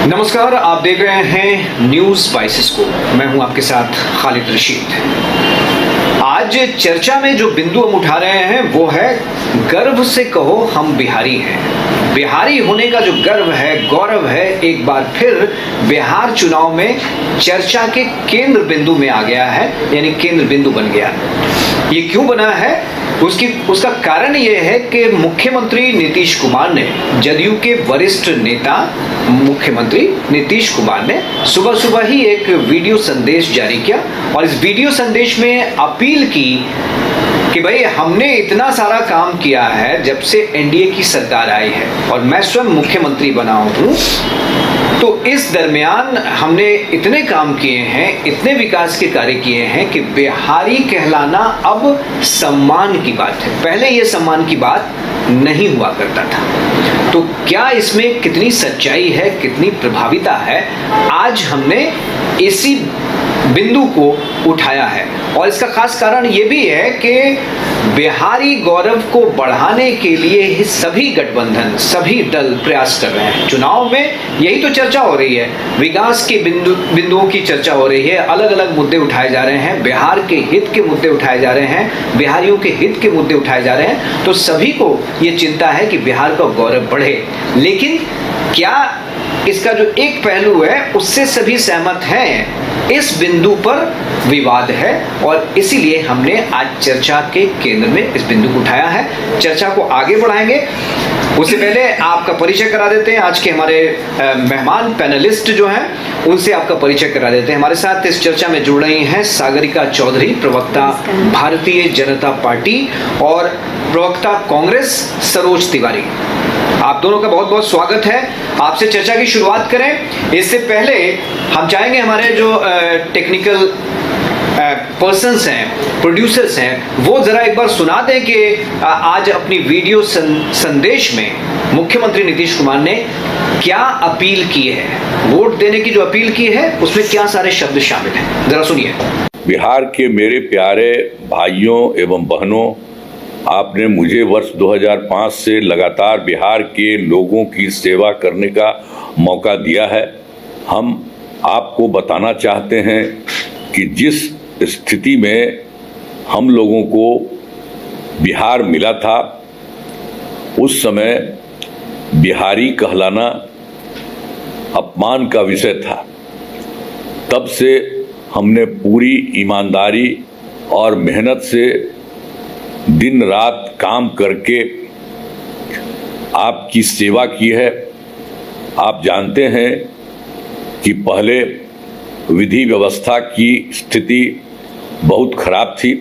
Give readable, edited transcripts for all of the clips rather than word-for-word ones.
नमस्कार, आप देख रहे हैं न्यूज स्पाइसेस को। मैं हूं आपके साथ खालिद रशीद। आज चर्चा में जो बिंदु हम उठा रहे हैं वो है गर्व से कहो हम बिहारी हैं। बिहारी होने का जो गर्व है, गौरव है, एक बार फिर बिहार चुनाव में चर्चा के केंद्र बिंदु में आ गया है, यानी केंद्र बिंदु बन गया। ये क्यों बना है? उसका कारण ये है कि मुख्यमंत्री नीतीश कुमार ने, जदयू के वरिष्ठ नेता मुख्यमंत्री नीतीश कुमार ने सुबह सुबह ही एक वीडियो संदेश जारी किया और इस वीडियो संदेश में अपील की कि भाई हमने इतना सारा काम किया है जब से एनडीए की सरकार आई है और मैं स्वयं मुख्यमंत्री बना हूं, तो इस दरमियान हमने इतने काम किए हैं, इतने विकास के कार्य किए हैं कि बिहारी कहलाना अब सम्मान की बात है। पहले ये सम्मान की बात नहीं हुआ करता था। तो क्या इसमें कितनी सच्चाई है, कितनी प्रभाविता है, आज हमने इसी बिंदु को उठाया है। और इसका खास कारण ये भी है कि बिहारी गौरव को बढ़ाने के लिए सभी गठबंधन, सभी दल प्रयास कर रहे हैं। चुनाव में यही तो चर्चा हो रही है, विकास के बिंदुओं की चर्चा हो रही है, अलग अलग मुद्दे उठाए जा रहे हैं, बिहार के हित के मुद्दे उठाए जा रहे हैं, बिहारियों के हित के मुद्दे उठाए जा रहे हैं। तो सभी को ये चिंता है कि बिहार का गौरव बढ़े, लेकिन क्या इसका जो एक पहलू है उससे सभी सहमत हैं? इस बिंदु पर विवाद है और इसीलिए हमने आज चर्चा के केंद्र में इस बिंदु को उठाया है। चर्चा को आगे बढ़ाएंगे, उससे पहले आपका परिचय करा देते हैं। आज के हमारे मेहमान पैनलिस्ट जो हैं उनसे आपका परिचय करा देते हैं। हमारे साथ इस चर्चा में जुड़ रही हैं सागरिका चौधरी, प्रवक्ता भारतीय जनता पार्टी, और प्रवक्ता कांग्रेस सरोज तिवारी। आप दोनों का बहुत बहुत स्वागत है। आपसे चर्चा की शुरुआत करें। इससे पहले हम चाहेंगे हमारे जो टेक्निकल पर्सन्स हैं, प्रोड्यूसर्स हैं, वो जरा एक बार सुना दें कि आज अपनी वीडियो संदेश में मुख्यमंत्री नीतीश कुमार ने क्या अपील की है, वोट देने की जो अपील की है उसमें क्या सारे शब्द शामिल हैं, जरा सुनिए। बिहार के मेरे प्यारे भाइयों एवं बहनों, आपने मुझे वर्ष 2005 से लगातार बिहार के लोगों की सेवा करने का मौका दिया है। हम आपको बताना चाहते हैं कि जिस स्थिति में हम लोगों को बिहार मिला था, उस समय बिहारी कहलाना अपमान का विषय था। तब से हमने पूरी ईमानदारी और मेहनत से दिन रात काम करके आपकी सेवा की है। आप जानते हैं कि पहले विधि व्यवस्था की स्थिति बहुत खराब थी।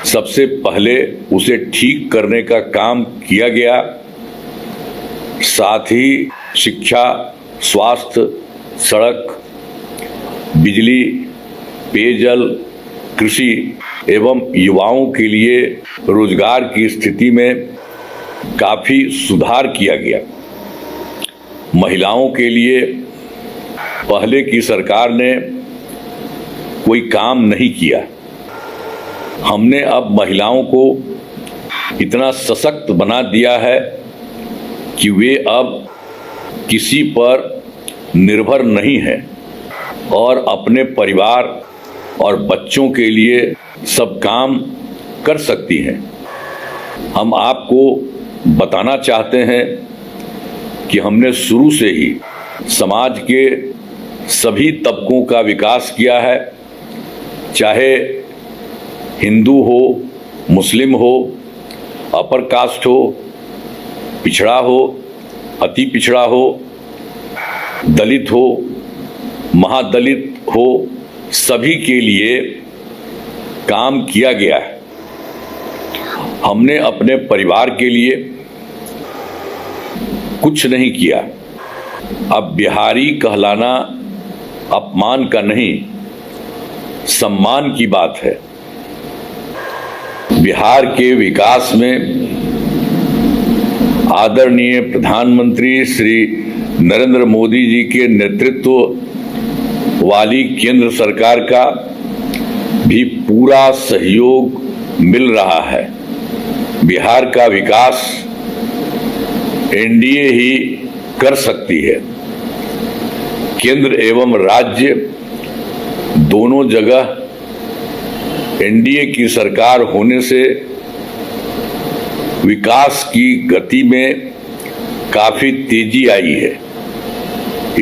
सबसे पहले उसे ठीक करने का काम किया गया। साथ ही शिक्षा, स्वास्थ्य, सड़क, बिजली, पेयजल, कृषि एवं युवाओं के लिए रोजगार की स्थिति में काफ़ी सुधार किया गया। महिलाओं के लिए पहले की सरकार ने कोई काम नहीं किया। हमने अब महिलाओं को इतना सशक्त बना दिया है कि वे अब किसी पर निर्भर नहीं हैं और अपने परिवार और बच्चों के लिए सब काम कर सकती हैं। हम आपको बताना चाहते हैं कि हमने शुरू से ही समाज के सभी तबकों का विकास किया है, चाहे हिंदू हो, मुस्लिम हो, अपर कास्ट हो, पिछड़ा हो, अति पिछड़ा हो, दलित हो, महादलित हो, सभी के लिए काम किया गया है। हमने अपने परिवार के लिए कुछ नहीं किया। अब बिहारी कहलाना अपमान का नहीं, सम्मान की बात है। बिहार के विकास में आदरणीय प्रधानमंत्री श्री नरेंद्र मोदी जी के नेतृत्व वाली केंद्र सरकार का भी पूरा सहयोग मिल रहा है। बिहार का विकास एनडीए ही कर सकती है। केंद्र एवं राज्य दोनों जगह एनडीए की सरकार होने से विकास की गति में काफी तेजी आई है।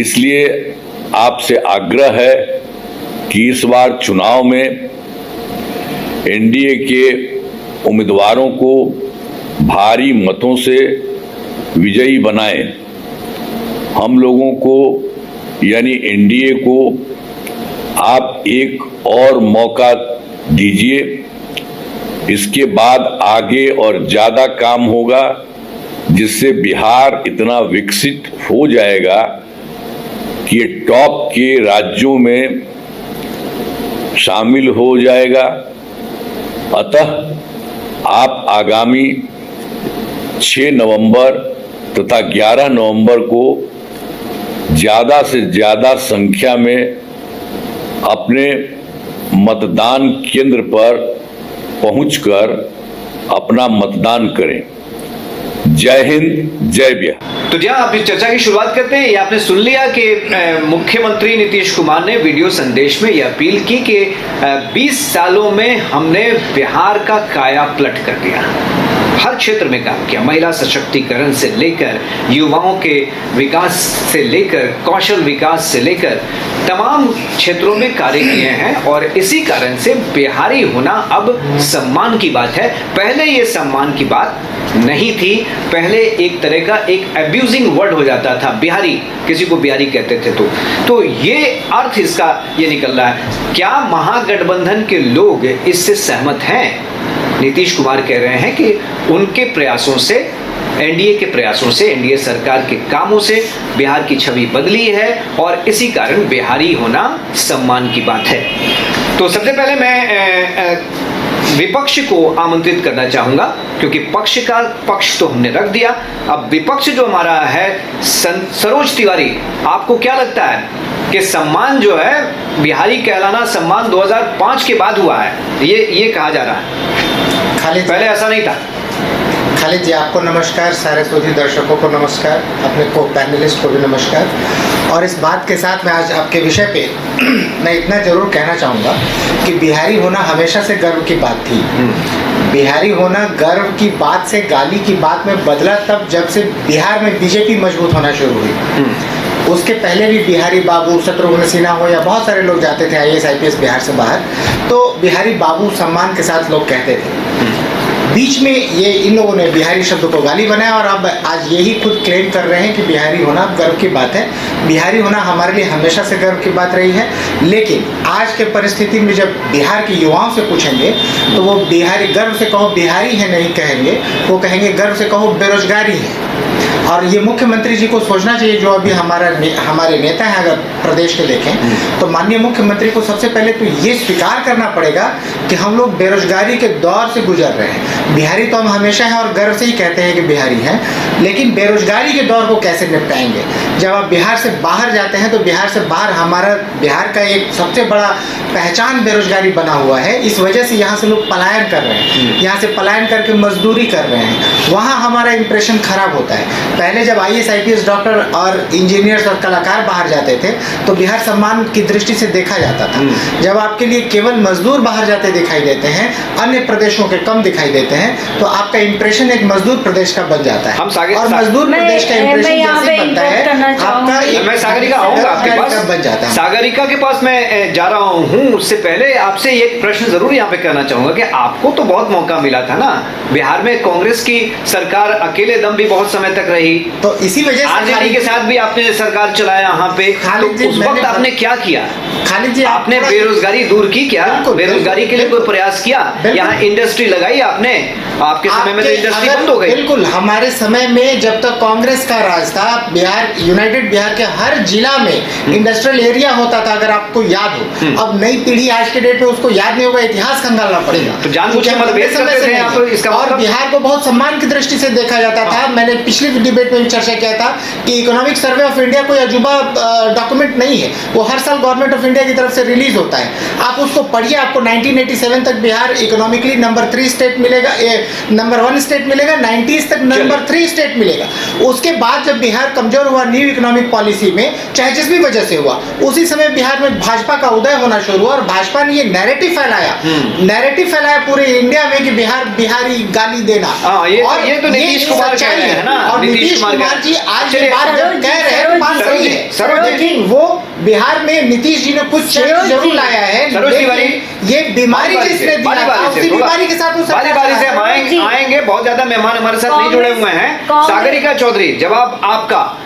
इसलिए आपसे आग्रह है कि इस बार चुनाव में एनडीए के उम्मीदवारों को भारी मतों से विजयी बनाएं। हम लोगों को यानी एनडीए को आप एक और मौका दीजिए। इसके बाद आगे और ज्यादा काम होगा, जिससे बिहार इतना विकसित हो जाएगा कि ये टॉप के राज्यों में शामिल हो जाएगा। अतः आप आगामी 6 नवंबर तथा 11 नवंबर को ज्यादा से ज्यादा संख्या में अपने मतदान केंद्र पर पहुंचकर अपना मतदान करें। जय हिंद, जय बिहार। तो जहाँ आप इस चर्चा की शुरुआत करते हैं, ये आपने सुन लिया कि मुख्यमंत्री नीतीश कुमार ने वीडियो संदेश में यह अपील की कि 20 सालों में हमने बिहार का काया पलट कर दिया। हर क्षेत्र में काम किया, महिला सशक्तिकरण से लेकर युवाओं के विकास से लेकर कौशल विकास से लेकर तमाम क्षेत्रों में कार्य किए हैं और इसी कारण से बिहारी होना अब सम्मान की बात है। पहले ये सम्मान की बात नहीं थी। पहले एक तरह का एक अब्यूजिंग वर्ड हो जाता था, बिहारी, किसी को बिहारी कहते थे। तो ये अर्थ इसका ये निकल रहा है। क्या महागठबंधन के लोग इससे सहमत हैं? नीतीश कुमार कह रहे हैं कि उनके प्रयासों से, एनडीए के प्रयासों से, एनडीए सरकार के कामों से बिहार की छवि बदली है और इसी कारण बिहारी होना सम्मान की बात है। तो सबसे पहले मैं विपक्ष को आमंत्रित करना चाहूंगा, क्योंकि पक्ष का पक्ष तो हमने रख दिया। अब विपक्ष जो हमारा है, सरोज तिवारी, आपको क्या लगता है कि सम्मान जो है बिहारी कहलाना सम्मान 2005 के बाद हुआ है, ये कहा जा रहा है? पहले ऐसा नहीं था। खालिद जी, आपको नमस्कार, सारे श्रोता दर्शकों को नमस्कार, अपने को पैनलिस्ट को भी नमस्कार। और इस बात के साथ मैं आज आपके विषय पे मैं इतना जरूर कहना चाहूँगा कि बिहारी होना हमेशा से गर्व की बात थी। बिहारी होना गर्व की बात से गाली की बात में बदला तब जब से बिहार में बीजेपी मजबूत होना शुरू हुई। उसके पहले भी बिहारी बाबू, शत्रुघ्न सिन्हा हो या बहुत सारे लोग जाते थे IAS IPS बिहार से बाहर, तो बिहारी बाबू सम्मान के साथ लोग कहते थे। बीच में ये इन लोगों ने बिहारी शब्द को गाली बनाया और अब आज यही खुद क्लेम कर रहे हैं कि बिहारी होना गर्व की बात है। बिहारी होना हमारे लिए हमेशा से गर्व की बात रही है, लेकिन आज के परिस्थिति में जब बिहार के युवाओं से पूछेंगे तो वो बिहारी, गर्व से कहो बिहारी है नहीं कहेंगे, वो कहेंगे गर्व से कहो बेरोजगारी है। और ये मुख्यमंत्री जी को सोचना चाहिए, जो अभी हमारे नेता हैं अगर प्रदेश के देखें तो माननीय मुख्यमंत्री को सबसे पहले तो ये स्वीकार करना पड़ेगा कि हम लोग बेरोजगारी के दौर से गुजर रहे हैं। बिहारी तो हम हमेशा हैं और गर्व से ही कहते हैं कि बिहारी हैं, लेकिन बेरोजगारी के दौर को कैसे निपटाएंगे? जब आप बिहार से बाहर जाते हैं तो बिहार से बाहर हमारा बिहार का एक सबसे बड़ा पहचान बेरोजगारी बना हुआ है। इस वजह से यहाँ से लोग पलायन कर रहे हैं, यहाँ से पलायन करके मजदूरी कर रहे हैं, वहाँ हमारा इंप्रेशन खराब होता है। पहले जब IAS IPS डॉक्टर और इंजीनियर्स और कलाकार बाहर जाते थे तो बिहार सम्मान की दृष्टि से देखा जाता था। जब आपके लिए केवल मजदूर बाहर जाते दिखाई देते हैं, अन्य प्रदेशों के कम दिखाई देते हैं, तो आपका इंप्रेशन एक मजदूर प्रदेश का बन जाता है। और मजदूर प्रदेश का इंप्रेशन जैसे बनता है आपका, मैं सागरिका आऊंगा आपके पास, बन जाता है। सागरिका के पास मैं जा रहा हूँ। उससे पहले आपसे एक प्रश्न जरूर यहाँ पे करना चाहूंगा कि आपको तो बहुत मौका मिला था ना, बिहार में कांग्रेस की सरकार अकेले दम भी बहुत समय तक रही, तो इसी वजह से आरजेडी के साथ भी आपने सरकार चलाया यहाँ पे, तो उस वक्त आपने क्या किया? खालिद जी, आपने बेरोजगारी दूर की क्या? बेरोजगारी के लिए कोई प्रयास किया? यहाँ इंडस्ट्री लगाई आपने? आपके समय में तो इंडस्ट्री बंद हो गई। बिल्कुल, हमारे समय में जब तक कांग्रेस का राज था, बिहार, यूनाइटेड बिहार के हर जिला में इंडस्ट्रियल एरिया होता था, अगर आपको याद हो। अब नई पीढ़ी आज के डेट में उसको याद नहीं होगा, इतिहास खंगालना पड़ेगा। तो जानबूझ के मतभेद करते थे आप, इसका और बिहार को बहुत सम्मान की दृष्टि से देखा जाता था। मैंने पिछली डिबेट में भी चर्चा किया था कि इकोनॉमिक सर्वे ऑफ इंडिया कोई अजूबा डॉक्यूमेंट नहीं है, वो हर साल गवर्नमेंट ऑफ इंडिया की तरफ से रिलीज होता है। आप उसको पढ़िए, आपको 1987 तक बिहार इकोनॉमिकली नंबर 3 स्टेट मिलेगा, नंबर 1 स्टेट मिलेगा, 90s तक नंबर 3 स्टेट मिलेगा। उसके बाद जब बिहार कमजोर हुआ न्यू इकोनॉमिक पॉलिसी में, चाहे जिस भी वजह से हुआ, उसी समय बिहार में भाजपा का उदय होना शुरू हुआ और भाजपा ने ये नैरेटिव फैलाया पूरे इंडिया में कि बिहारी गाली देना। ये तो नीतीश कुमार कह रहे हैं ना, और नीतीश कुमार जी आज ये बात जब कह रहे हैं बात सही है, लेकिन वो बिहार में नीतीश जी ने कुछ चेंज जरूर लाया है। ये बीमारी जिसने दिया था, उसी बीमारी के साथ बारी से हम आएंगे। बहुत ज्यादा मेहमान हमारे साथ नहीं जुड़े हुए हैं। सागरिका चौधरी, जवाब आपका।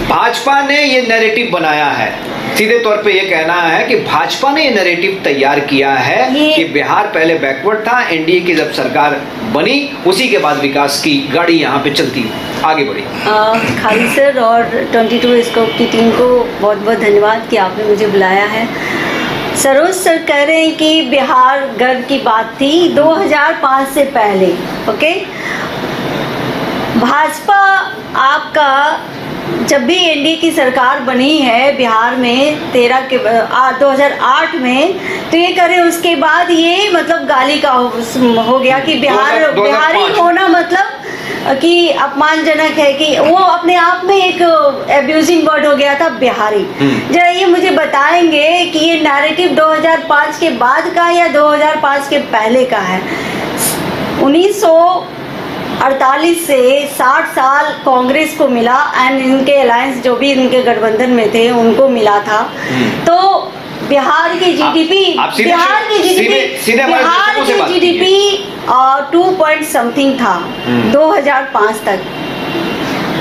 भाजपा ने ये नैरेटिव बनाया है, सीधे तौर पे ये कहना है कि भाजपा ने ये नैरेटिव तैयार किया है कि बिहार पहले बैकवर्ड था, एनडीए की जब सरकार बनी उसी के बाद विकास की गाड़ी यहाँ पे चलती आगे बढ़ी। खाली सर और 22 स्कोप की टीम को बहुत बहुत धन्यवाद कि आपने मुझे बुलाया है। सरोज सर कह रहे हैं कि बिहार गर्व की बात थी 2005 से पहले। ओके, भाजपा आपका जब भी एनडीए की सरकार बनी है बिहार में 2008 में, तो ये करे उसके बाद ये मतलब गाली का हो गया कि बिहारी होना मतलब कि अपमानजनक है, कि वो अपने आप में एक एब्यूजिंग वर्ड हो गया था बिहारी। जरा ये मुझे बताएंगे कि ये नैरेटिव 2005 के बाद का या 2005 के पहले का है? 1948 से 60 साल कांग्रेस को मिला एंड इनके अलायंस जो भी इनके गठबंधन में थे उनको मिला था। तो बिहार की जीडीपी 2 पॉइंट समथिंग था 2005 तक।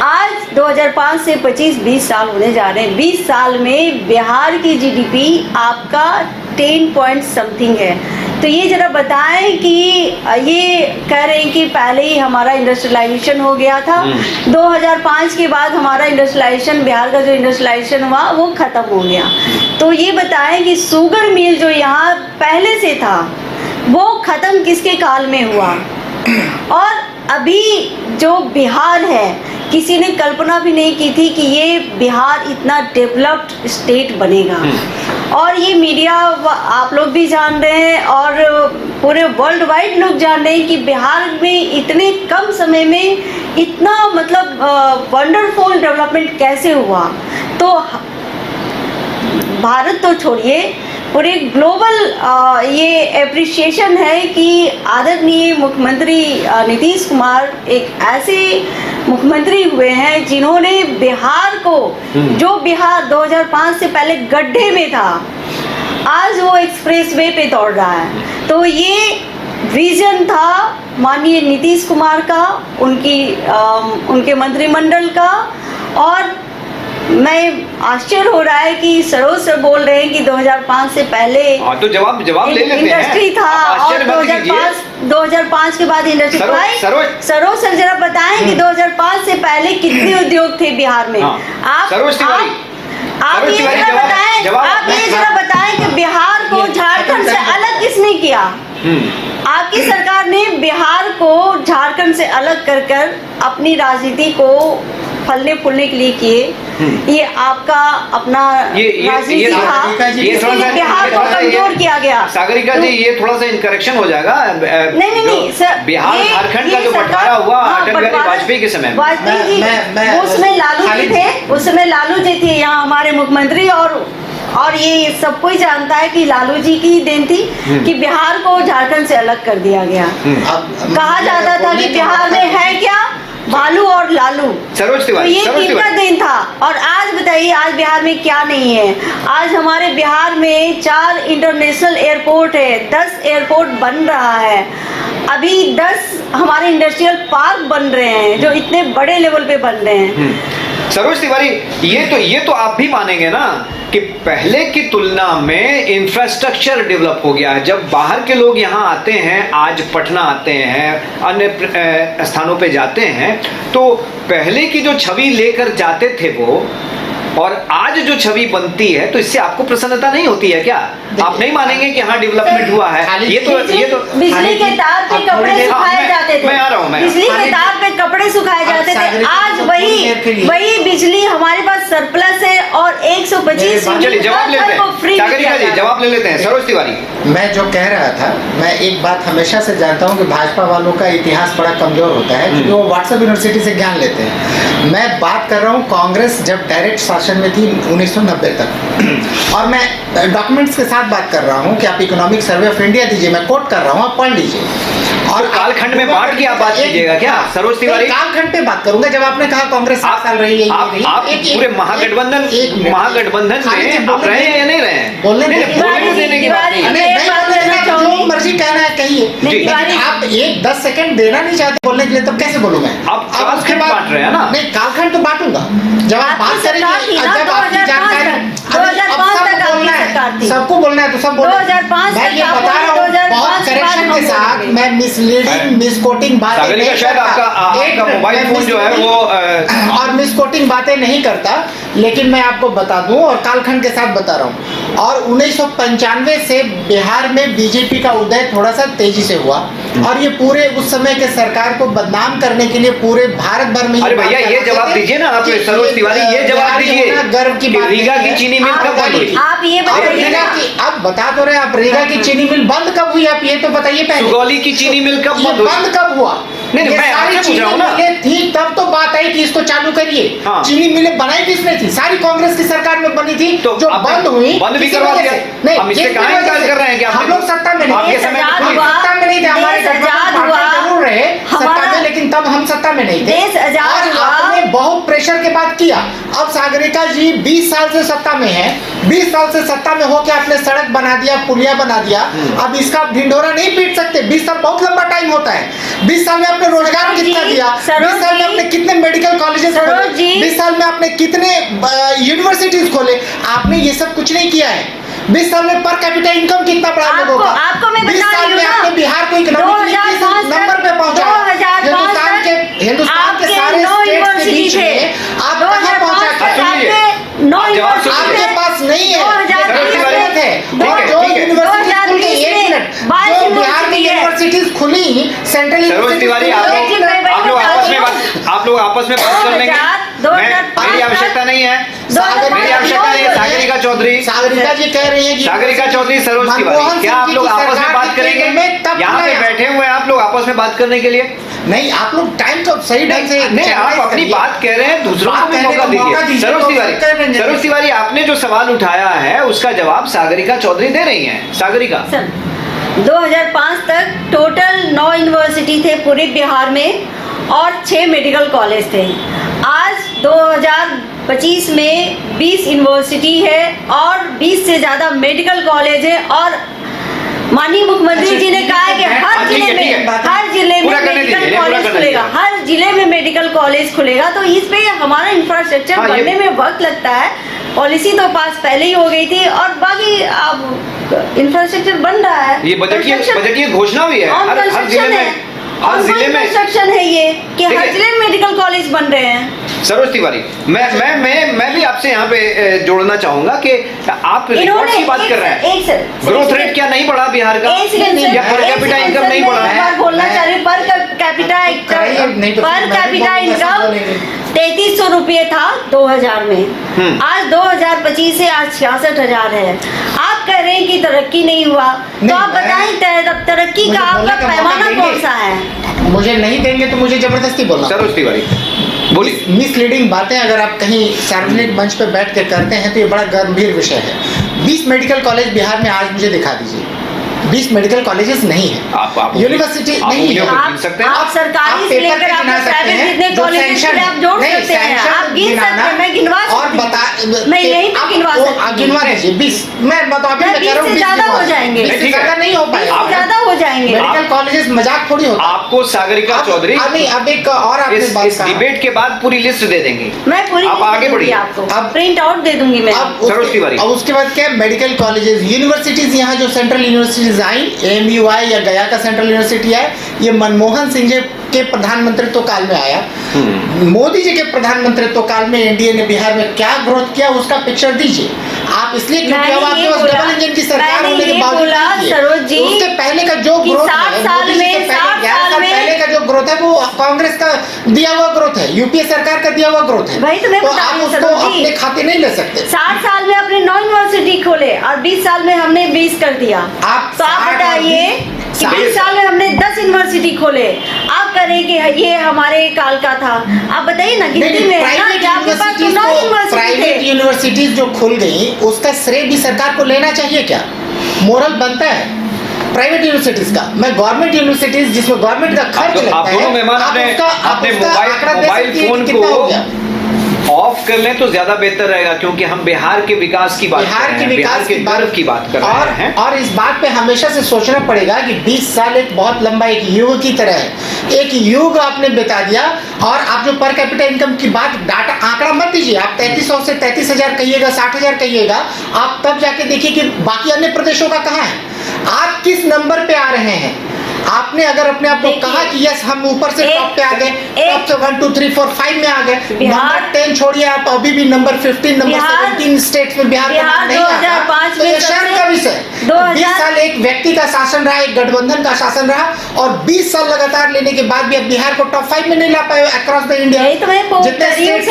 आज 2005 से 25-20 साल होने जा रहे हैं। 20 साल में बिहार की जीडीपी आपका 10 पॉइंट समथिंग है। तो ये जरा बताएं कि ये कह रहे हैं कि पहले ही हमारा इंडस्ट्रियलाइजेशन हो गया था, 2005 के बाद हमारा इंडस्ट्रियलाइजेशन, बिहार का जो इंडस्ट्रियलाइजेशन हुआ वो खत्म हो गया। तो ये बताएं कि शुगर मिल जो यहाँ पहले से था वो खत्म किसके काल में हुआ? और अभी जो बिहार है, किसी ने कल्पना भी नहीं की थी कि ये बिहार इतना डेवलप्ड स्टेट बनेगा। और ये मीडिया आप लोग भी जान रहे हैं और पूरे वर्ल्ड वाइड लोग जान रहे हैं कि बिहार में इतने कम समय में इतना मतलब वंडरफुल डेवलपमेंट कैसे हुआ। तो भारत तो छोड़िए, पूरे ग्लोबल ये एप्रिशिएशन है कि आदरणीय मुख्यमंत्री नीतीश कुमार एक ऐसे मुख्यमंत्री हुए हैं जिन्होंने बिहार को, जो बिहार 2005 से पहले गड्ढे में था, आज वो एक्सप्रेसवे पे दौड़ रहा है। तो ये विजन था माननीय नीतीश कुमार का, उनके मंत्रिमंडल का। और मैं आश्चर्य हो रहा है कि सरोज सर बोल रहे हैं कि 2005 से पहले तो जवाब ले लेते हैं। इंडस्ट्री था और 2005 के बाद इंडस्ट्री। सरोज सर जरा बताएं कि 2005 से पहले कितने उद्योग थे बिहार में? आप ये जरा बताएं कि बिहार को झारखंड से अलग किसने किया? आपकी सरकार ने बिहार को झारखंड से अलग कर अपनी राजनीति को फलने फूलने के लिए किए। ये आपका अपना राजनीति था, इसलिए बिहार को कमजोर किया गया। सागरिका जी, ये थोड़ा सा इनकरेक्शन हो जाएगा। नहीं सर, बिहार झारखंड का जो बंटवारा हुआ अटल बिहारी वाजपेयी के समय, वाजपेयी जी उसमें लालू जी थे, उस समय लालू जी थे यहाँ हमारे मुख्यमंत्री। और ये सब कोई जानता है कि लालू जी की देन थी कि बिहार को झारखंड से अलग कर दिया गया। कहा जाता था कि बिहार में है क्या, भालू और लालू। तो ये किनका दिन था? और आज बताइए, आज बिहार में क्या नहीं है? आज हमारे बिहार में 4 इंटरनेशनल एयरपोर्ट है, 10 एयरपोर्ट बन रहा है, अभी 10 हमारे इंडस्ट्रियल पार्क बन रहे हैं जो इतने बड़े लेवल पे बन रहे हैं। सरोज तिवारी, ये तो आप भी मानेंगे ना कि पहले की तुलना में इंफ्रास्ट्रक्चर डेवलप हो गया है। जब बाहर के लोग यहाँ आते हैं, आज पटना आते हैं, अन्य स्थानों पे जाते हैं, तो पहले की जो छवि लेकर जाते थे और आज जो छवि बनती है तो इससे आपको प्रसन्नता नहीं होती है क्या? आप नहीं मानेंगे कि हाँ डेवलपमेंट हुआ है? ये तो बिजली के तार पे कपड़े सुखाए जाते थे। मैं आ रहा हूँ, बिजली के तार पे कपड़े सुखाए जाते थे। आज वही बिजली हमारे पास सरप्लस है और 125 चलिए जवाब लेते हैं, सागरिका जी जवाब ले लेते हैं। सरोज तिवारी, मैं जो कह रहा था, मैं एक बात हमेशा से जानता हूं कि भाजपा वालों का इतिहास बड़ा कमजोर होता है क्योंकि वो व्हाट्सएप यूनिवर्सिटी से ज्ञान लेते हैं। मैं बात कर रहा हूं कांग्रेस जब डायरेक्ट शासन में थी 1990 तक, और मैं डॉक्यूमेंट्स के साथ बात कर रहा हूं कि आप इकोनॉमिक सर्वे ऑफ इंडिया दीजिए, मैं कोट कर रहा हूं, आप पढ़ लीजिए। और कालखंड में बांट के आप बात कीजिएगा क्या सरोज तिवारी? कालखंड पे बात करूंगा। जब आपने कहा कांग्रेस 7 साल रही है, आप पूरे महागठबंधन में आप रहे हैं या नहीं रहे हैं? बोलने देने की बात नहीं, जो मर्जी कहना है कहिए, आप 10 सेकंड देना नहीं चाहते बोलने के लिए, तब कैसे बोलूं मैं? आप कालखंड बांट रहे हैं ना? नहीं, कालखंड तो बांटूंगा। जब आप बात करेंगे, जब आपकी जानकारी 2005 तक आपकी सरकार थी, सबको बोलना है तो सब बोलो। 2005 मैं ये बता रहा हूँ बहुत करेक्शन के साथ, मैं मिसलीडिंग मिसकोटिंग बातें नहीं शायद आपका मोबाइल फोन जो है वो और मिसकोटिंग बातें नहीं करता, लेकिन मैं आपको बता दूं और कालखंड के साथ बता रहा हूं। और 1995 से बिहार में बीजेपी का उदय थोड़ा सा तेजी से हुआ और ये पूरे उस समय के सरकार को बदनाम करने के लिए पूरे भारत भर में। अरे भैया ये जवाब दीजिए ना आप सरोज तिवारी, ये जवाब दीजिए। गर्व की बात, रीगा की चीनी मिल कब बंद हुई? आप ये बताइए, अब बता तो रहे आप, रीगा की चीनी मिल बंद कब हुई? आप ये तो बताइए पहले। सुगौली की चीनी मिल कब बंद हुई? बंद कब हुआ? नहीं मैं आपसे पूछ रहा हूँ ना। थी तब तो बात आई कि इसको चालू करिए। हाँ। चीनी मिलें बनाई किसने थी? सारी कांग्रेस की सरकार में बनी थी, तो जो बंद हुई, बंद भी करवा दिया। नहीं, हम इससे कहाँ इनकार कर रहे हैं कि हम लोग सत्ता में नहीं, आपके समय सत्ता में नहीं थे, हमारे जरूर रहे सत्ता में, लेकिन तब हम सत्ता में नहीं थे और आपने बहुत प्रेशर के बाद किया। अब सागरिका जी 20 साल से सत्ता में है, 20 साल से सत्ता में होकर आपने सड़क बना दिया, पुलिया बना दिया। अब इसका ढिंढोरा नहीं पीट सकते। 20 साल बहुत लंबा टाइम होता है। 20 साल में आपने रोजगार कितना दिया? 20 साल में आपने कितने मेडिकल कॉलेजेस खोले? 20 साल में आपने कितने यूनिवर्सिटीज खोले? आपने ये सब कुछ नहीं किया है। 20 साल में पर कैपिटा इनकम कितना बढ़ा लोगों का? आपको मैं 20 बता साल रही में हूँ आपने बिहार को इकोनॉमिक नंबर पे पहुंचा। हिंदुस्तान के सारे स्टेट्स के बीच में आप कहां पहुंचा? आपके पास नहीं है। जो बिहार की यूनिवर्सिटीज खुली, सेंट्रल यूनिवर्सिटी, आप लोग आपस में बात कर लेंगे। मेरी आवश्यकता नहीं है, मेरी आवश्यकता नहीं है। सागरिका चौधरी, सागरिका जी कह रही है कि सागरिका चौधरी, सरोज तिवारी, क्या आप लोग आपस में बात करेंगे? यहाँ पे बैठे हुए हैं आप लोग आपस में बात करने के लिए? नहीं, आप लोग टाइम को सही ढंग से नहीं, आप अपनी बात कह रहे हैं, दूसरों को भी मौका दीजिए। सरोज तिवारी, आपने जो सवाल उठाया है उसका जवाब सागरिका चौधरी दे रही हैं। सागरिका, 2005 तक टोटल 9 यूनिवर्सिटी थे पूरे बिहार में और 6 मेडिकल कॉलेज थे। आज 2025 में 20 यूनिवर्सिटी है और 20 से ज़्यादा मेडिकल कॉलेज है और माननीय मुख्यमंत्री जी ने कहा है कि हर जिले में मेडिकल कॉलेज खुलेगा, हर जिले में मेडिकल कॉलेज खुलेगा। तो इस पे हमारा इंफ्रास्ट्रक्चर बनने में वक्त लगता है। पॉलिसी तो पास पहले ही हो गई थी और बाकी अब इंफ्रास्ट्रक्चर बन रहा है। ये बजटीय घोषणा हुई है हर जिले में कंस्ट्रक्शन है ये कि हर जिले में मेडिकल कॉलेज बन रहे हैं। सरोज तिवारी, मैं भी आपसे यहाँ पे जोड़ना चाहूंगा कि आप रिकॉर्ड की बात कर रहे हैं। ग्रोथ रेट क्या नहीं बढ़ा बिहार का? या पर कैपिटा इनकम नहीं बढ़ा है? बोलना चाह रही पर कैपिटा इनकम 3300 रुपये था 2000 में, आज 2025 से आज 66,000 है। आप कह रहे हैं कि तरक्की नहीं हुआ, तो आप बताएं तरक्की का आपका पैमाना कौन सा है? मुझे नहीं देंगे तो मुझे जबरदस्ती बोलना। सरोज तिवारी बोलिए। मिसलीडिंग बातें अगर आप कहीं सार्वजनिक मंच पे बैठ के करते हैं तो ये बड़ा गंभीर विषय है। 20 मेडिकल कॉलेज बिहार में आज मुझे दिखा दीजिए। 20 मेडिकल कॉलेजेस नहीं है, यूनिवर्सिटी नहीं है। आप सरकारी से लेकर आप प्राइवेट जितने कॉलेजेस हैं आप जोड़ सकते हैं, आप गिन सकते हैं, मैं गिनवा सकती हूं। मैं यही तो गिनवा सकती हूं। गिनवा लीजिए 20, मैं बता अभी मैं कह रहा हूं 20 ज्यादा हो जाएंगे, ज्यादा नहीं हो पाएगा, ज्यादा हो जाएंगे। मेडिकल कॉलेजेस मजाक थोड़ी होता। आपको सागरिका चौधरी अब एक और आपने बात इस डिबेट के बाद पूरी लिस्ट दे देंगे। मैं पूरी आप आगे बढ़िए, आपको अब प्रिंट आउट दे दूंगी मैं। सरोज तिवारी, अब उसके बाद क्या मेडिकल कॉलेजेस यूनिवर्सिटीज, यहाँ जो सेंट्रल यूनिवर्सिटीज आई, AMUI या गया का सेंट्रल यूनिवर्सिटी है, ये मनमोहन सिंह जी के प्रधानमंत्रित्व काल में आया। मोदी जी के प्रधानमंत्रित्व काल में एनडीए ने बिहार में क्या ग्रोथ किया उसका पिक्चर दीजिए आप, इसलिए क्योंकि अब आपके पास डबल इंजन की सरकार होने के बावजूद उसके पहले का जो ग्रोथ है, मोदी जी से पहले 11 साल पहले का जो ग्रोथ है वो कांग्रेस का दिया हुआ ग्रोथ है, यूपीए सरकार का दिया हुआ ग्रोथ है, तो आप उसको अपने खाते नहीं ले सकते। 60 साल में आपने 9 यूनिवर्सिटी खोले और 20 साल में हमने 20 कर दिया। आप बताइए कि 20 साल में हमने 10 यूनिवर्सिटी खोले, आप करें कि ये हमारे काल का था। आप बताइए ना गिनती में प्राइवेट यूनिवर्सिटीज जो खुल गई उसका श्रेय भी सरकार को लेना चाहिए क्या? मोरल बनता है प्राइवेट यूनिवर्सिटीज का। मैं गवर्नमेंट यूनिवर्सिटीज जिसमें गवर्नमेंट का खर्च लगता है, आप दोनों मेहमान अपने मोबाइल फोन को ऑफ कर लें तो ज्यादा बेहतर रहेगा, क्योंकि हम बिहार के विकास की बात कर रहे हैं, बिहार के गर्व की बात कर रहे हैं। और इस बात पे हमेशा से सोचना पड़ेगा कि 20 साल एक बहुत लंबा एक युग की तरह है, एक युग आपने बिता दिया। और आप जो पर कैपिटा इनकम की बात डाटा आंकड़ा मत दीजिए, आप 3300 से 33,000 कहिएगा, 60,000 कहिएगा, आप तब जाके देखिए कि बाकी अन्य प्रदेशों का कहाँ है, आप किस नंबर पे आ रहे हैं। आपने अगर अपने आप को कहा कि यस हम ऊपर से टॉप पे आ गए, टॉप से 1 2 3 4 5 में आ गए, नंबर 10 छोड़िए, आप अभी भी नंबर 15 नंबर 17 स्टेट्स में बिहार का नाम नहीं आता, तो ये शर्म का विषय। 20 साल एक व्यक्ति का शासन रहा, एक गठबंधन का शासन रहा, और 20 साल लगातार लेने के बाद भी अब बिहार को टॉप 5 में नहीं ला पाए अक्रॉस द इंडिया। जितने स्टेट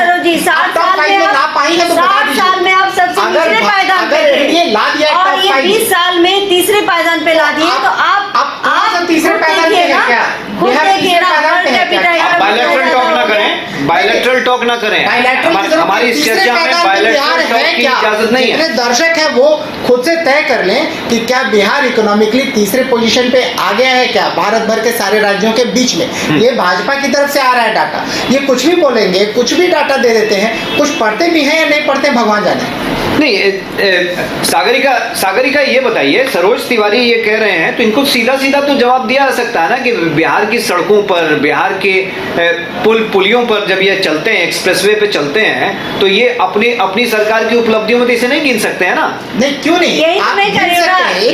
टॉप 5 में ला पाएंगे तो बता दीजिए। साल में आप सबसे तीसरे पायदान पे थे, ला दिया और ये 20 साल में तीसरे पायदान पे ला दिए, तो आप तीसरे पायदान पे है क्या? बायलैटरल टॉक ना करें, बायलैटरल टॉक ना करें, हमारी इस चर्चा में बायलैटरल टॉक की इजाजत नहीं है। जितने दर्शक है वो खुद से तय कर लें कि क्या बिहार इकोनॉमिकली तीसरे पोजीशन पे आ गया है क्या भारत भर के सारे राज्यों के बीच में। ये भाजपा की तरफ से आ रहा है डाटा, ये कुछ भी बोलेंगे, कुछ भी डाटा दे देते हैं, कुछ पढ़ते भी हैं या नहीं पढ़ते भगवान जाने। नहीं, सागरिका ये बताइए, सरोज तिवारी ये कह रहे हैं तो इनको सीधा सीधा तो जवाब दिया जा सकता है ना कि बिहार की सड़कों पर, बिहार के पुलियों पर जब ये चलते हैं, एक्सप्रेसवे पे चलते हैं, तो ये अपनी सरकार की उपलब्धियों में इसे नहीं गिन सकते हैं ना? नहीं, क्यों नहीं? आप गिन सकते हैं।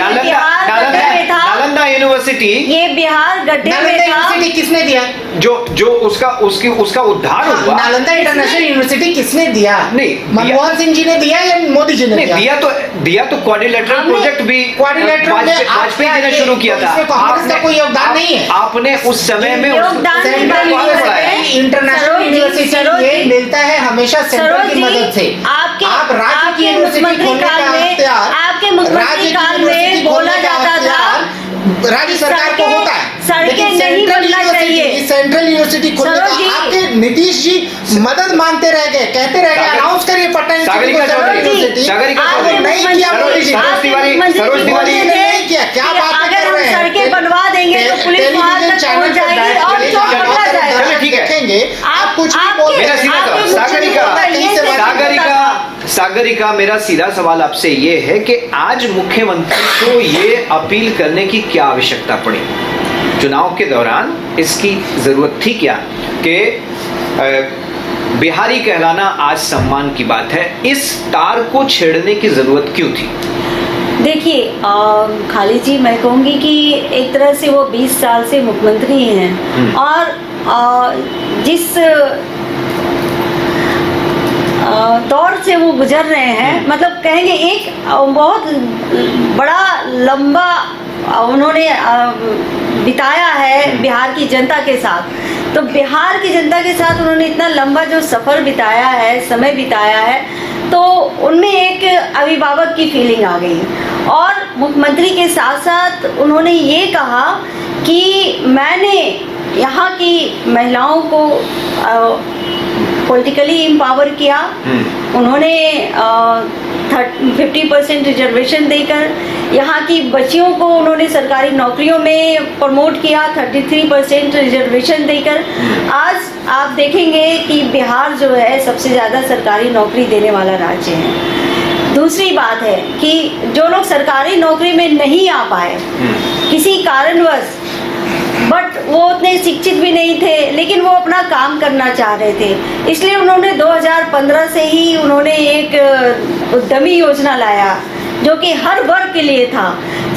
नालंदा यूनिवर्सिटी, ये बिहार गड्ढे में था, किसने दिया? जो उसका उद्धार हुआ। नालंदा इंटरनेशनल यूनिवर्सिटी किसने दिया? नहीं, मनमोहन सिंह जी ने दिया या मोदी जी ने दिया तो क्वाड्रिलेटरल प्रोजेक्ट भी वाजपेयी जी ने शुरू किया था। कांग्रेस का कोई योगदान नहीं है। आपने उस समय में इंटरनेशनल यूनिवर्सिटी ये मिलता है हमेशा सेंट्रल की मदद से। आप राज्य की यूनिवर्सिटी खोलने का अख्तियार, आपके मुख्यमंत्री काल में बोला जाता था राज्य सरकार को होता है, लेकिन सेंट्रल यूनिवर्सिटी खोलने का आपके नीतीश जी मदद मांगते रह गए, कहते रह गए अनाउंस करिए पटना यूनिवर्सिटी, नहीं किया मोदी जी, सरोज तिवारी ने नहीं किया। क्या बात कर रहे हैं? सड़कें बनवा देंगे तो पुलिस वहां तक पहुंच जाएगी और चौक पकड़ा जाएगा। ठीक है, देखेंगे आप कुछ भी बोल। सागरिका, मेरा सीधा सवाल आपसे ये है कि आज मुख्यमंत्री को ये अपील करने की क्या आवश्यकता पड़ी? चुनाव के दौरान इसकी जरूरत थी क्या कि बिहारी कहलाना आज सम्मान की बात है, इस तार को छेड़ने की जरूरत क्यों थी? देखिए खालिद जी, मैं कहूँगी कि एक तरह से वो 20 साल से मुख्यमंत्री हैं और जिस दौर से वो गुजर रहे हैं, मतलब कहेंगे एक बहुत बड़ा लंबा उन्होंने बिताया है बिहार की जनता के साथ। तो बिहार की जनता के साथ उन्होंने इतना लंबा जो सफ़र बिताया है, समय बिताया है, तो उनमें एक अभिभावक की फीलिंग आ गई। और मुख्यमंत्री के साथ साथ उन्होंने ये कहा कि मैंने यहाँ की महिलाओं को पॉलिटिकली एम्पावर किया। उन्होंने 50% रिजर्वेशन देकर यहाँ की बच्चियों को उन्होंने सरकारी नौकरियों में प्रमोट किया, 33% रिजर्वेशन देकर। आज आप देखेंगे कि बिहार जो है सबसे ज़्यादा सरकारी नौकरी देने वाला राज्य है। दूसरी बात है कि जो लोग सरकारी नौकरी में नहीं आ पाए किसी कारणवश, बट वो उतने शिक्षित भी नहीं थे, लेकिन वो अपना काम करना चाह रहे थे, इसलिए उन्होंने 2015 से ही उन्होंने एक उद्यमी योजना लाया जो कि हर वर्ग के लिए था।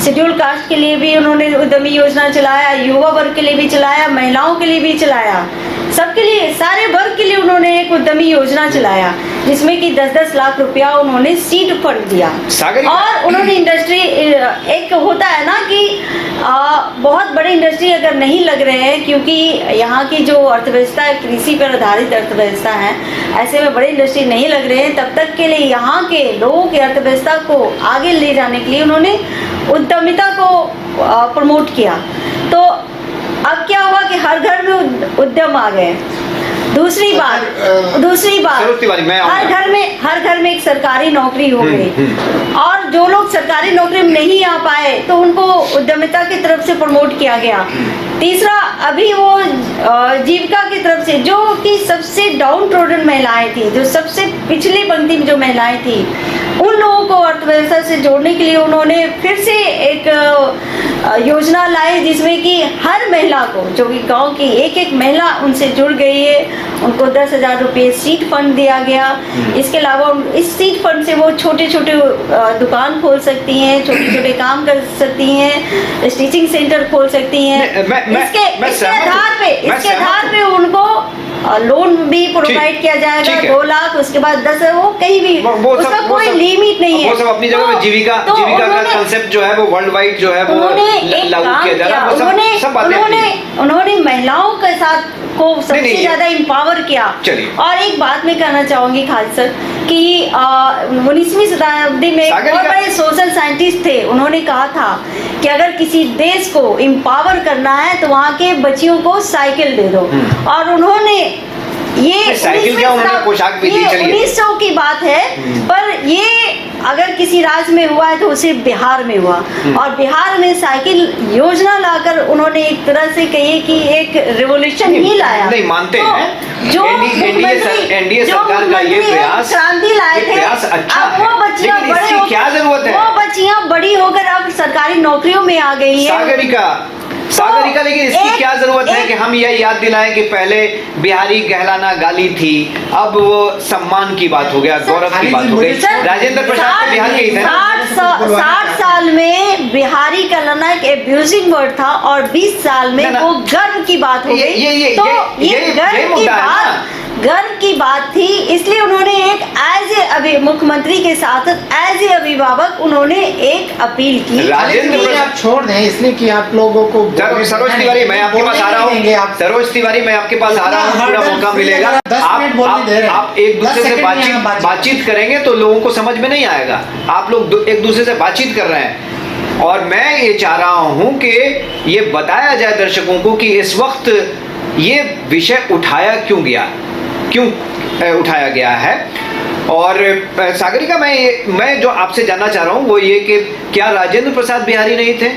शेड्यूल कास्ट के लिए भी उन्होंने उद्यमी योजना चलाया, युवा वर्ग के लिए भी चलाया, महिलाओं के लिए भी चलाया, सबके लिए, सारे वर्ग के लिए उन्होंने एक उद्यमी योजना चलाया, जिसमें कि 10-10 लाख रुपया उन्होंने सीड फंड दिया। और उन्होंने इंडस्ट्री, एक होता है ना कि बहुत बड़े इंडस्ट्री अगर नहीं लग रहे हैं, क्योंकि यहाँ की जो अर्थव्यवस्था है कृषि पर आधारित अर्थव्यवस्था है, ऐसे में बड़े इंडस्ट्री नहीं लग रहे हैं, तब तक के लिए यहाँ के लोगों की अर्थव्यवस्था को आगे ले जाने के लिए उन्होंने उद्यमिता को प्रमोट किया। तो अब क्या हुआ कि हर घर में उद्यम आ गए। दूसरी बात हर घर में एक सरकारी नौकरी हो गई, और जो लोग सरकारी नौकरी में नहीं आ पाए तो उनको उद्यमिता की तरफ से प्रमोट किया गया। तीसरा, अभी वो जीविका की तरफ से, जो कि सबसे डाउन ट्रोडन महिलाएं थी, जो सबसे पिछली पंक्ति में जो महिलाएं थी, उन लोगों को अर्थव्यवस्था से जोड़ने के लिए उन्होंने फिर से एक योजना लाई, जिसमें कि हर महिला को, जो कि गांव की एक एक महिला उनसे जुड़ गई है, उनको 10,000 रुपये सीड फंड दिया गया। इसके अलावा इस सीड फंड से वो छोटे छोटे दुकान खोल सकती हैं, छोटे छोटे काम कर सकती हैं, स्टिचिंग सेंटर खोल सकती हैं। इसके आधार पे उनको लोन भी प्रोवाइड किया जाएगा, 2 लाख, उसके बाद 10, वो कहीं भी उसका कोई लिमिट नहीं है। वो सब अपनी जगह में जीविका का कांसेप्ट जो है वो वर्ल्ड वाइड जो है वो लागू किया जा रहा है। उन्होंने महिलाओं के साथ को सबसे ज्यादा इम्पावर किया। और एक बात मैं कहना चाहूंगी खालिद सर कि 19वीं शताब्दी में बहुत बड़े सोशल साइंटिस्ट थे, उन्होंने कहा था कि अगर किसी देश को इम्पावर करना है तो वहाँ के बच्चियों को साइकिल दे दो। और उन्होंने ये साइकिल क्या, उन्होंने पोशाक भी दी। 1900 की बात है, पर ये अगर किसी राज्य में हुआ है तो उसे बिहार में हुआ, और बिहार में साइकिल योजना लाकर उन्होंने एक तरह से कहिए कि एक रिवॉल्यूशन ही लाया। नहीं मानते हैं जो एनडीए सरकार का ये प्रयास, क्रांति लाए थे, अच्छा अब वो बच्चियां बड़े हो, क्या जरूरत है, वो बच्चियां बड़ी होकर अब सरकारी नौकरियों में आ गई है। सागरिका, लेकिन इसकी क्या जरूरत है कि हम यह याद दिलाएं कि पहले बिहारी कहलाना गाली थी, अब वो सम्मान की बात हो गया, गौरव की बात हो गई। राजेंद्र प्रसाद तो बिहार के ही थे। 60 साल में बिहारी कहलाना एक एब्यूजिंग वर्ड था, और 20 साल में वो गर्व की बात हो गई। तो ये गर्व की बात थी, इसलिए उन्होंने एक मुख्यमंत्री के साथ एज ए अभिभावक उन्होंने एक अपील की। राजेंद्र प्रसाद छोड़ दें, इसलिए कि आप लोगों को सरोज तिवारी, मैं आपके पास आ रहा हूँ। सरोज तिवारी, मैं आपके पास आ रहा हूँ, पूरा मौका मिलेगा। आप एक दूसरे से बातचीत करेंगे तो लोगों को समझ में नहीं आएगा। आप लोग एक दूसरे से बातचीत कर रहे हैं, और मैं ये चाह रहा हूँ कि ये बताया जाए दर्शकों को कि इस वक्त ये विषय उठाया क्यों उठाया गया है। और सागरिका, मैं जो आपसे जानना चाह रहा हूँ वो ये कि क्या राजेंद्र प्रसाद बिहारी नहीं थे?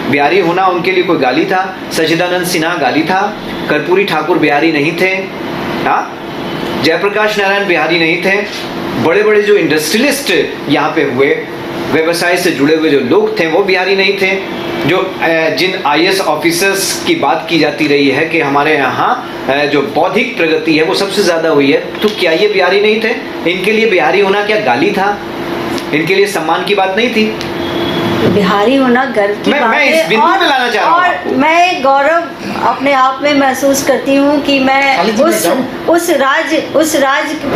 बिहारी होना उनके लिए कोई गाली था? सच्चिदानंद सिन्हा गाली था? कर्पूरी ठाकुर बिहारी नहीं थे? हाँ, जयप्रकाश नारायण बिहारी नहीं थे? बड़े बड़े जो इंडस्ट्रियलिस्ट यहाँ पे हुए, व्यवसाय से जुड़े हुए जो लोग थे, वो बिहारी नहीं थे? जो जिन IAS ऑफिसर्स की बात की जाती रही है कि हमारे यहाँ जो बौद्धिक प्रगति है वो सबसे ज्यादा हुई है, तो क्या ये बिहारी नहीं थे? इनके लिए बिहारी होना क्या गाली था? इनके लिए सम्मान की बात नहीं थी? बिहारी होना गर्व की बात मैं इस बिंदु पे लाना चाह रहा हूं। और मैं गौरव अपने आप में महसूस करती हूँ कि मैं उस राज्य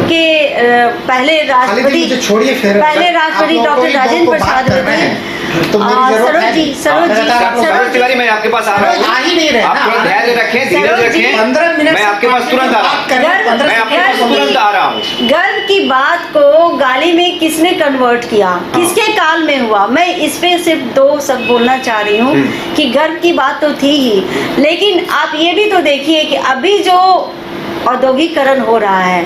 के पहले राष्ट्रपति डॉक्टर राजेंद्र प्रसाद सरोज तिवारी, मैं आपके पास आ रहा हूँ। आप थोड़ा धैर्य रखें, धीरज रखें, मैं आपके पास तुरंत आ रहा हूँ। गर्व की बात को गाली में किसने कन्वर्ट किया, किसके काल में हुआ? मैं इस पे सिर्फ 2 शब्द बोलना चाह रही हूँ कि गर्व की बात तो थी ही, लेकिन आप ये भी तो देखिए कि अभी जो औद्योगिकरण हो रहा है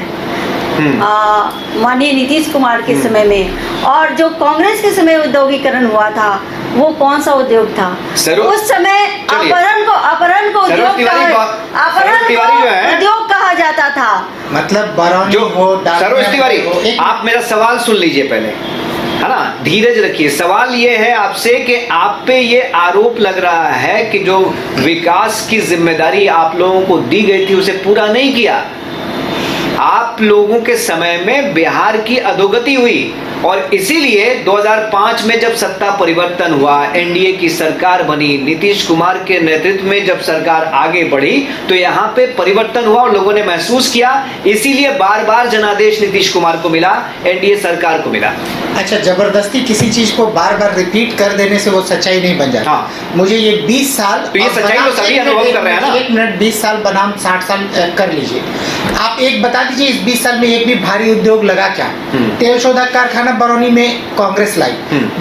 माननीय नीतीश कुमार के समय में, और जो कांग्रेस के समय उद्योगीकरण हुआ था, वो कौन सा उद्योग था? उस समय अपहरण को उद्योग कहा जाता था। मतलब सरोज तिवारी, आप मेरा सवाल सुन लीजिए पहले, है ना, धीरज रखिए। सवाल ये है आपसे कि आप पे ये आरोप लग रहा है कि जो विकास की जिम्मेदारी आप लोगों को दी गई थी उसे पूरा नहीं किया। आप आप लोगों के समय में बिहार की अधोगति हुई और इसीलिए 2005 में जब सत्ता परिवर्तन हुआ, एनडीए की सरकार बनी, नीतीश कुमार के नेतृत्व में जब सरकार आगे बढ़ी तो यहाँ पे परिवर्तन हुआ और लोगों ने महसूस किया, इसीलिए बार बार जनादेश नीतीश कुमार को मिला, एनडीए सरकार को मिला। अच्छा, जबरदस्ती किसी चीज को बार बार रिपीट कर देने से वो सच्चाई नहीं बन जाती। हाँ। मुझे ये 20 साल, तो ये सच्चाई तो सभी अनुभव कर रहे हैं ना। 1 मिनट, 20 साल बनाम 60 साल कर लीजिए। आप एक बता दीजिए, इस 20 साल में एक भी भारी उद्योग लगा क्या? तेल शोधक कारखाना बरौनी में कांग्रेस लाई,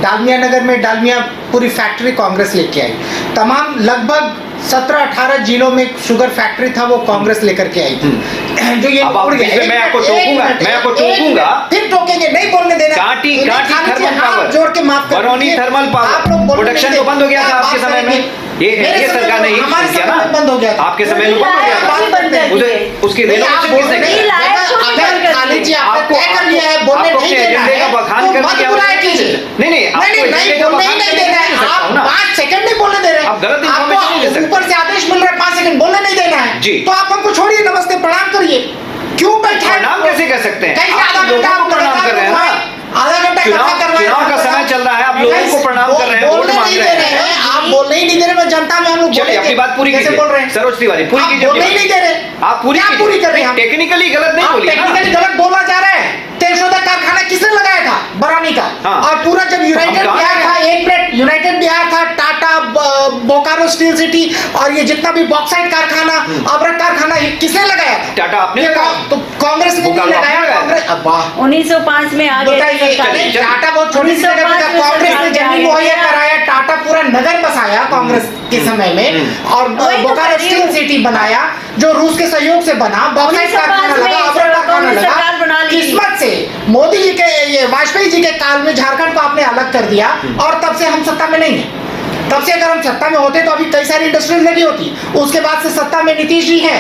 डालमिया नगर में डालमिया पूरी फैक्ट्री कांग्रेस लेके आई, तमाम लगभग 17-18 जिलों में शुगर फैक्ट्री था वो कांग्रेस लेकर के आई थी। जो ये उड़ गया, मैं आपको टोकूंगा, फिर टोकेंगे, नहीं बोलने देना। काटी थर्मल पावर, जोड़ के माफ कर, बरौनी थर्मल पावर प्रोडक्शन तो बंद हो गया था आपके समय में, ये सरकार ने किया ना, बंद हो गया था आपके समय में बंद हो गया था, उसकी रेनोवेशन किसने किया? अगर खाली जी आपने तय कर लिया है, बोलने नहीं देना है, का बखान करने की आवश्यकता नहीं, बोलने नहीं देना है। आप 5 सेकंड नहीं बोलने दे रहे हैं, आप गलत इंफॉर्मेशन नहीं दे सकते। ऊपर से आदेश मिल रहा है 5 सेकंड बोलने नहीं देना है जी। तो आप हमको छोड़िए, नमस्ते प्रणाम करिए। क्यों बैठा है? प्रणाम कैसे कर सकते हैं? कैसे आप आधा लोगों घंटा को प्रणाम कर रहे हैं ना, आधा घंटा चुनाव का समय चल रहा है, आप लोगों को प्रणाम कर रहे हैं, वोट मांग रहे हैं, आप बोलने ही नहीं दे रहे। मैं जनता में हम लोग चलिए अपनी बात पूरी कीजिए, बोल रहे हैं सरोज तिवारी पूरी कीजिए, बोलने ही नहीं दे रहे। आप पूरी कर रहे हैं? टेक्निकली गलत नहीं बोलिए ना, टेक्निकली गलत बोला जा रहा है। तेल शोधक कारखाना किसने लगाया था? बरौनी का। हाँ। और पूरा जब यूनाइटेड बिहार था, एक मिनट, यूनाइटेड बिहार था, टाटा, बोकारो स्टील सिटी और ये जितना भी बॉक्साइट कारखाना, अब्रक कारखाना, ये किसने लगाया था? टाटा आपने तो कांग्रेस ने नहीं लगाया। कांग्रेस 1905 में आ बताइए, टाटा बहुत छोटी सी जगह पे था, कांग्रेस ने जमीन मुहैया कराया, टाटा पूरा नगर बसाया कांग्रेस के समय में, और बोकारो स्टील सिटी बनाया जो रूस के सहयोग से बना, बॉक्साइट कारखाना लगा, अब्रक कारखाना लगा। किस्मत से मोदी जी के, ये वाजपेयी जी के काल में झारखंड को आपने अलग कर दिया और तब से हम सत्ता में नहीं है। तब से अगर हम सत्ता में होते तो अभी कई सारी इंडस्ट्रीज लगी होती। उसके बाद से सत्ता में नीतीश जी है,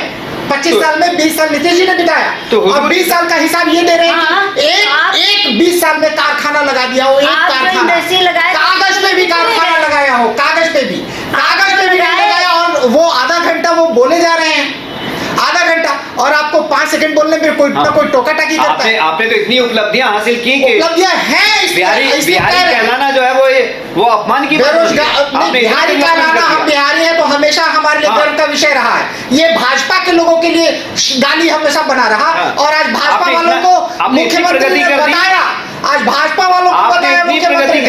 25 साल में 20 साल नीतीश जी ने बिताया और 20 साल का हिसाब ये दे रहे हैं कि एक 20 साल में कारखाना लगा दिया हो, एक कारखाना, कागज पे भी कारखाना लगाया हो, कागज पे भी नहीं लगाया, और वो आधा घंटा वो बोले जा रहे हैं, आधा घंटा, और आपको 5 सेकंड बोलने में कोई ना कोई टोका टाकी करता है। आपने तो इतनी उपलब्धियां हासिल की कि उपलब्धियां हैं, बिहारी कहलाना जो है वो अपमान की बात है। बिहारी कहलाना, हम बिहारी हैं तो हमेशा हमारे लिए गर्व का विषय रहा है। ये भाजपा के लोगों के लिए गाली हमेशा बना रहा, और आज भाजपा वालों को मुख्यमंत्री ने बताया, आज भाजपा वालों को बताया, मुख्यमंत्री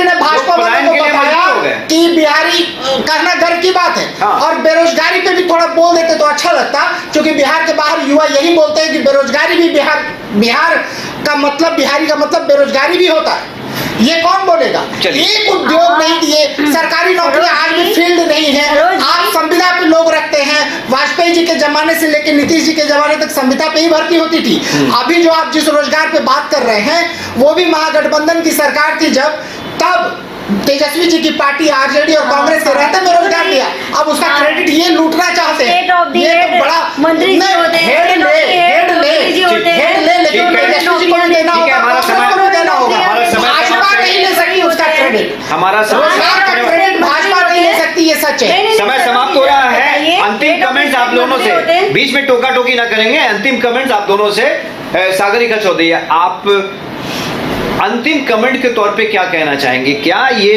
ने भाजपा वालों को बताया कि बिहारी कहना गर्व की बात है। और बेरोजगारी पे भी थोड़ा बोल देते तो अच्छा लगता, क्योंकि बिहार के बाहर युवा यही बोलते हैं कि बेरोजगारी भी बिहार का मतलब, बिहारी का मतलब बेरोजगारी भी होता है। ये कौन बोलेगा? एक उद्योग नहीं दिए, सरकारी नौकरी आज भी फील्ड नहीं है। आप संविदा पे लोग रखते हैं, वाजपेयी जी के जमाने से लेकर नीतीश जी के जमाने तक संविदा पे ही भर्ती होती थी। अभी जो आप जिस रोजगार पे बात कर रहे हैं वो भी महागठबंधन की सरकार थी जब, तब तेजस्वी जी की पार्टी आरजेडी और कांग्रेस के रहते में रोजगार दिया। अब उसका क्रेडिट ये लूटना चाहते हैं, ये तो बड़ा मंत्री हेड ले, लेकिन तेजस्वी जी को भी देना होगा, कांग्रेस को भी देना होगा। भाजपा नहीं ले सकती उसका क्रेडिट, हमारा रोजगार का क्रेडिट भाजपा नहीं ले सकती, ये सच है। समय समाप्त हो रहा है। अंतिम कमेंट्स आप दोनों से, बीच में टोका टोकी ना करेंगे। अंतिम कमेंट्स आप दोनों से, सागरिका चौधरी आप अंतिम कमेंट के तौर पे क्या कहना चाहेंगे? क्या ये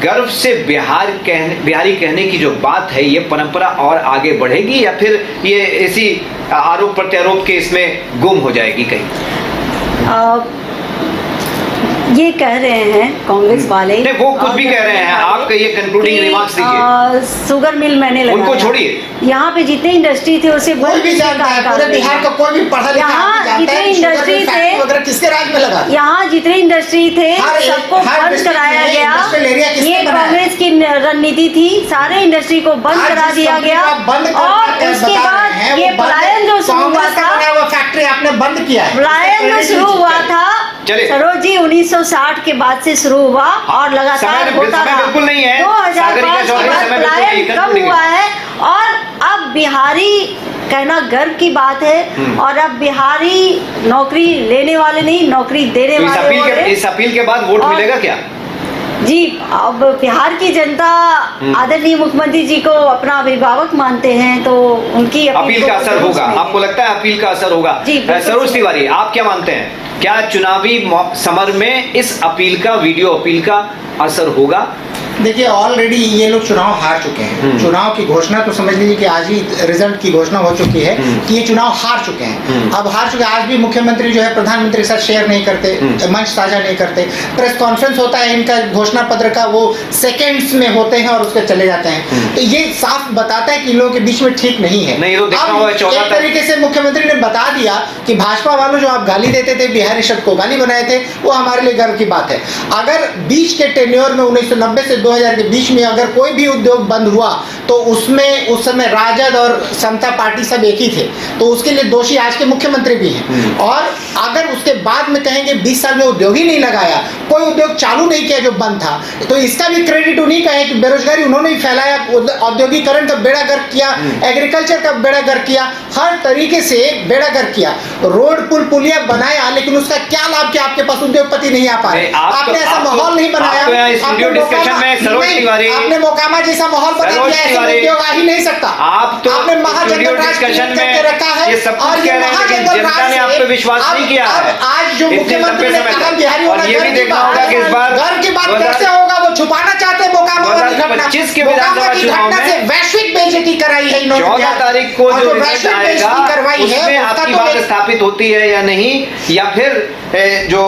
गर्व से बिहारी कहने की जो बात है, ये परंपरा और आगे बढ़ेगी या फिर ये ऐसी आरोप प्रत्यारोप के इसमें गुम हो जाएगी कहीं? ये कह रहे हैं कांग्रेस वाले, नहीं वो कुछ भी कह रहे हैं, आप ये कंक्लूडिंग रिमार्क्स दीजिए। शुगर मिल मैंने लगाया, उनको छोड़िए। यहाँ पे जितने इंडस्ट्री थे उसे कोई भी जानता है, पूरे बिहार का कोई भी पढ़ा लिखा जानता है, जितने इंडस्ट्री थे किसके राज में लगा, यहाँ जितने इंडस्ट्री थे सबको बंद कराया गया। ये कांग्रेस की रणनीति थी, सारे इंडस्ट्री को बंद करा दिया गया। और उसके बाद ये पलायन जो शुरू हुआ था, फैक्ट्री आपने बंद किया है, पलायन जो शुरू हुआ था सरोज जी 1960 के बाद से शुरू हुआ और लगातार होता रहा। 2005 के बाद पलायन कम हुआ है और अब बिहारी कहना गर्व की बात है। और अब बिहारी नौकरी लेने वाले नहीं, नौकरी देने वाले हो रहे हैं। इस अपील के बाद वोट मिलेगा क्या? जी, अब बिहार की जनता आदरणीय मुख्यमंत्री जी को अपना अभिभावक मानते हैं, तो उनकी अपील का असर होगा, आपको लगता है अपील का असर होगा? जी, सरोज तिवारी, आप क्या मानते हैं, क्या चुनावी समर में इस अपील का, वीडियो अपील का असर होगा? देखिए, ऑलरेडी ये लोग चुनाव हार चुके हैं। चुनाव की घोषणा तो समझ लीजिए कि आज ही रिजल्ट की घोषणा हो चुकी है कि ये चुनाव हार चुके हैं। अब हार चुके, आज भी मुख्यमंत्री जो है प्रधानमंत्री के साथ शेयर नहीं करते, मंच साझा नहीं करते, प्रेस कॉन्फ्रेंस होता है इनका घोषणा पत्र का, वो सेकेंड्स में होते हैं और उसके चले जाते हैं। तो ये साफ बताता है कि इन लोगों के बीच में ठीक नहीं है। नहीं, तो देखना होगा 14 एक तरीके से मुख्यमंत्री ने बता दिया कि भाजपा वालों जो आप गाली देते थे, बिहारी शब्द को गाली बनाए थे, वो हमारे लिए गर्व की बात है। अगर बीच के टेन्योर में 1990 से 2000 के बीच में अगर कोई भी उद्योग बंद हुआ तो उसमें उस समय राजद और समता पार्टी सब एक ही थे, तो उसके लिए दोषी आज के मुख्यमंत्री भी हैं। और अगर उसके बाद में कहेंगे 20 साल में उद्योग ही नहीं लगाया, कोई उद्योग चालू नहीं किया जो बंद था, तो इसका भी क्रेडिट उन्हीं का है कि बेरोजगारी उन्होंने ही फैलाया, औद्योगिकरण का बेड़ा गर्क किया, एग्रीकल्चर का बेड़ा गर्क किया, हर तरीके से बेड़ा गर्क किया, रोड पुल पुलिया बनाया, लेकिन उसका क्या लाभ कि आपके पास उद्योगपति नहीं आ पाए? आपने ऐसा माहौल नहीं बनाया, आपने मोकामा जैसा माहौल बना दिया, ऐसा उद्योग आ ही नहीं सकता। आपने महाजंगल राज करके रखा है, और ये महाजंगल राज ने आप पे विश्वास नहीं किया है। आज जो मुख्यमंत्री ने कहा बिहारी होना ये भी देखना होगा कि इस बार घर की बात कैसे होगा, वो छुपाना चाहते हैं मोकामा वाली घटना। 2025 के विधानसभा चुनाव से वैश्विक बेइज्जती कराई है इन्होंने। 14 तारीख को जो रिजल्ट आएगा उसमें आपकी बात स्थापित होती है या नहीं, या फिर जो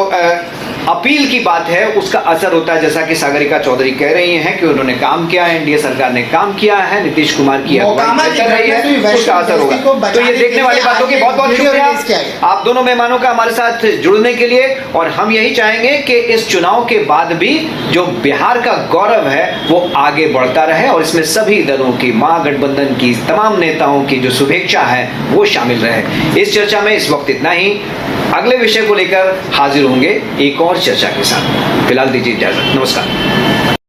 अपील की बात है उसका असर होता है, जैसा कि सागरिका चौधरी कह रही हैं कि उन्होंने काम किया है, एनडीए सरकार ने काम किया है, नीतीश कुमार की अगुवाई कर रही है, उसका असर होगा। तो ये देखने वाली बातों की बहुत बहुत शुक्रिया आप दोनों मेहमानों का हमारे साथ जुड़ने के लिए। और हम यही चाहेंगे कि इस चुनाव के बाद भी जो बिहार का गौरव है वो आगे बढ़ता रहे, और इसमें सभी दलों की, महागठबंधन की तमाम नेताओं की जो शुभेच्छा है वो शामिल रहे। इस चर्चा में इस वक्त इतना ही, अगले विषय को लेकर हाजिर होंगे एक और चर्चा के साथ। फिलहाल दीजिए इजाजत, नमस्कार।